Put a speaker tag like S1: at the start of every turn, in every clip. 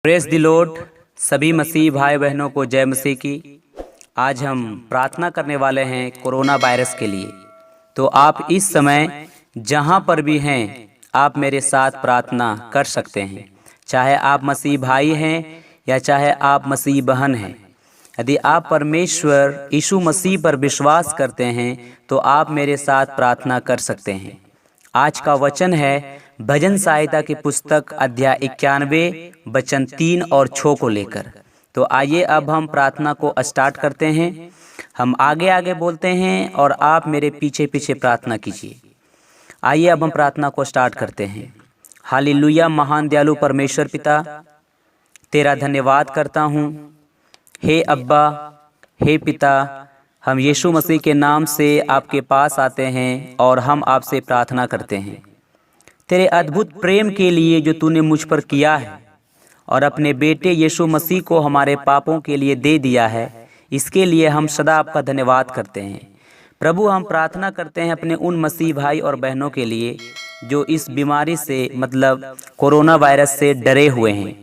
S1: Press the Lord. सभी मसीह भाई बहनों को जय मसीह की। आज हम प्रार्थना करने वाले हैं कोरोना वायरस के लिए। तो आप इस समय जहां पर भी हैं, आप मेरे साथ प्रार्थना कर सकते हैं। चाहे आप मसीह भाई हैं या चाहे आप मसीह बहन हैं। यदि आप परमेश्वर यीशु मसीह पर विश्वास करते हैं तो आप मेरे साथ प्रार्थना कर सकते हैं। आज का वचन है भजन संहिता की पुस्तक अध्याय 91 वचन 3 और 6 को लेकर। तो आइए अब हम प्रार्थना को स्टार्ट करते हैं। हम आगे आगे बोलते हैं और आप मेरे पीछे पीछे प्रार्थना कीजिए। आइए अब हम प्रार्थना को स्टार्ट करते हैं। हालेलुया। महान दयालु परमेश्वर पिता, तेरा धन्यवाद करता हूँ। हे अब्बा, हे पिता, हम यीशु मसीह के नाम से आपके पास आते हैं और हम आपसे प्रार्थना करते हैं तेरे अद्भुत प्रेम के लिए जो तूने मुझ पर किया है और अपने बेटे यीशु मसीह को हमारे पापों के लिए दे दिया है। इसके लिए हम सदा आपका धन्यवाद करते हैं। प्रभु, हम प्रार्थना करते हैं अपने उन मसीह भाई और बहनों के लिए जो इस बीमारी से मतलब कोरोना वायरस से डरे हुए हैं।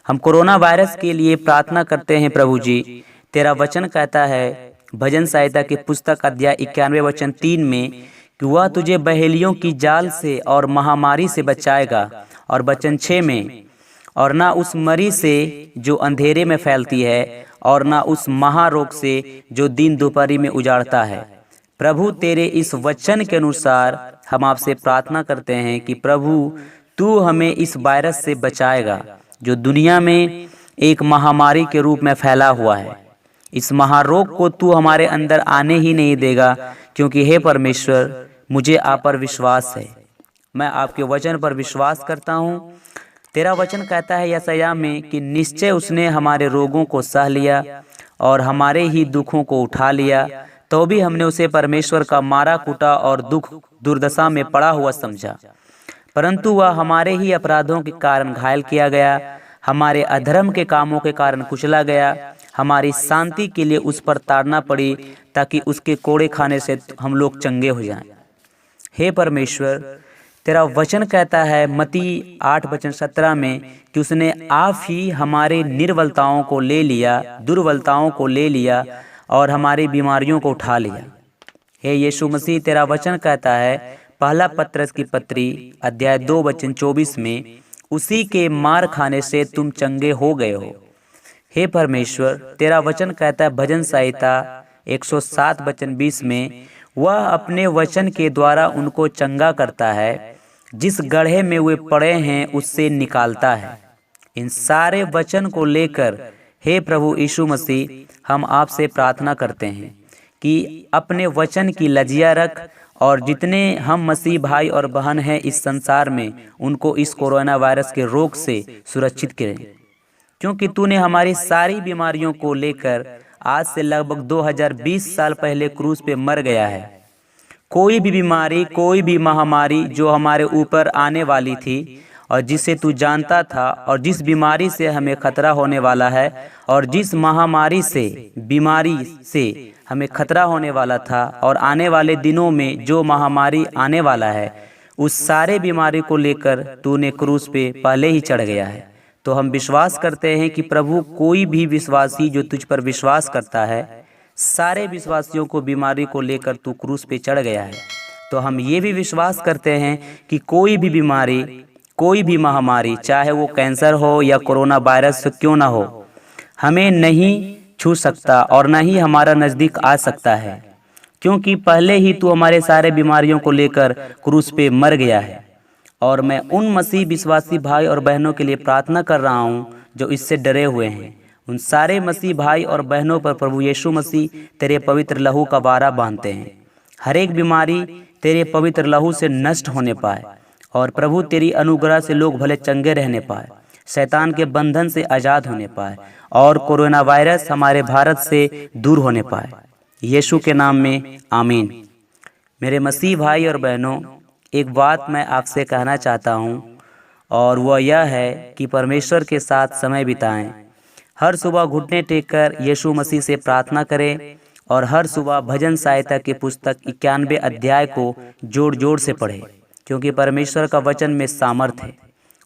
S1: हम कोरोना वायरस के लिए प्रार्थना करते हैं। प्रभु जी, तेरा वचन कहता है भजन संहिता की पुस्तक अध्याय 91 वचन 3 में कि वह तुझे बहेलियों की जाल से और महामारी से बचाएगा। और वचन 6 में, और ना उस मरी से जो अंधेरे में फैलती है और ना उस महारोग से जो दिन दोपहरी में उजाड़ता है। प्रभु, तेरे इस वचन के अनुसार हम आपसे प्रार्थना करते हैं कि प्रभु तू हमें इस वायरस से बचाएगा जो दुनिया में एक महामारी के रूप में फैला हुआ है। इस महारोग को तू हमारे अंदर आने ही नहीं देगा, क्योंकि हे परमेश्वर, मुझे आप पर विश्वास है। मैं आपके वचन पर विश्वास करता हूँ। तेरा वचन कहता है यशायाह में कि निश्चय उसने हमारे रोगों को सह लिया और हमारे ही दुखों को उठा लिया, तो भी हमने उसे परमेश्वर का मारा कूटा और दुख दुर्दशा में पड़ा हुआ समझा। परंतु वह हमारे ही अपराधों के कारण घायल किया गया, हमारे अधर्म के कामों के कारण कुचला गया। हमारी शांति के लिए उस पर ताड़ना पड़ी, ताकि उसके कोड़े खाने से हम लोग चंगे हो जाएं। हे परमेश्वर, तेरा वचन कहता है मत्ती 8 वचन 17 में कि उसने आप ही हमारे निर्बलताओं को ले लिया, दुर्बलताओं को ले लिया और हमारी बीमारियों को उठा लिया। हे यीशु मसीह, तेरा वचन कहता है पहला पत्रस की पत्री अध्याय 2 वचन 24 में, उसी के मार खाने से तुम चंगे हो गए हो। हे परमेश्वर, तेरा वचन कहता है भजन संहिता 107 वचन 20 में, वह अपने वचन के द्वारा उनको चंगा करता है, जिस गड्ढे में वे पड़े हैं उससे निकालता है। इन सारे वचन को लेकर हे प्रभु यीशु मसीह, हम आपसे प्रार्थना करते हैं कि अपने वचन की लजिया रख और जितने हम मसीह भाई और बहन हैं इस संसार में, उनको इस कोरोना वायरस के रोग से सुरक्षित करें, क्योंकि तूने हमारी सारी बीमारियों को लेकर आज से लगभग 2020 साल पहले क्रूस पे मर गया है। कोई भी बीमारी, कोई भी महामारी जो हमारे ऊपर आने वाली थी और जिसे तू जानता था, और जिस बीमारी से हमें खतरा होने वाला है और जिस महामारी से, बीमारी से हमें खतरा होने वाला था और आने वाले दिनों में जो महामारी आने वाला है, उस सारे बीमारी को लेकर तूने क्रूस पे पहले ही चढ़ गया है। तो हम विश्वास करते हैं कि प्रभु, कोई भी विश्वासी जो तुझ पर विश्वास करता है, सारे विश्वासियों को बीमारी को लेकर तू क्रूस पे चढ़ गया है। तो हम ये भी विश्वास करते हैं कि कोई भी बीमारी, कोई भी महामारी, चाहे वो कैंसर हो या कोरोना वायरस क्यों ना हो, हमें नहीं छू सकता और न ही हमारा नज़दीक आ सकता है, क्योंकि पहले ही तू हमारे सारे बीमारियों को लेकर क्रूस पे मर गया है। और मैं उन मसीह विश्वासी भाई और बहनों के लिए प्रार्थना कर रहा हूँ जो इससे डरे हुए हैं। उन सारे मसीह भाई और बहनों पर प्रभु यीशु मसीह तेरे पवित्र लहू का वारा बांधते हैं। हर एक बीमारी तेरे पवित्र लहू से नष्ट होने पाए और प्रभु तेरी अनुग्रह से लोग भले चंगे रहने पाए, शैतान के बंधन से आज़ाद होने पाए और कोरोना वायरस हमारे भारत से दूर होने पाए। यीशु के नाम में आमीन। मेरे मसीह भाई और बहनों, एक बात मैं आपसे कहना चाहता हूँ, और वह यह है कि परमेश्वर के साथ समय बिताएं। हर सुबह घुटने टेक कर यीशु मसीह से प्रार्थना करें और हर सुबह भजन संहिता की पुस्तक 91 अध्याय को जोड़ जोड़ से पढ़ें, क्योंकि परमेश्वर का वचन में सामर्थ है।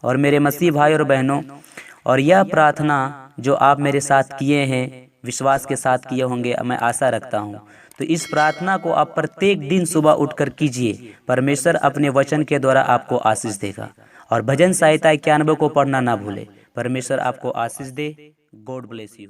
S1: और मेरे मसीह भाई और बहनों, और यह प्रार्थना जो आप मेरे साथ किए हैं, विश्वास के साथ किए होंगे, मैं आशा रखता हूँ। तो इस प्रार्थना को आप प्रत्येक दिन सुबह उठकर कीजिए। परमेश्वर अपने वचन के द्वारा आपको आशीष देगा। और भजन संहिता 91 को पढ़ना ना भूले। परमेश्वर आपको आशीष दे। God bless you.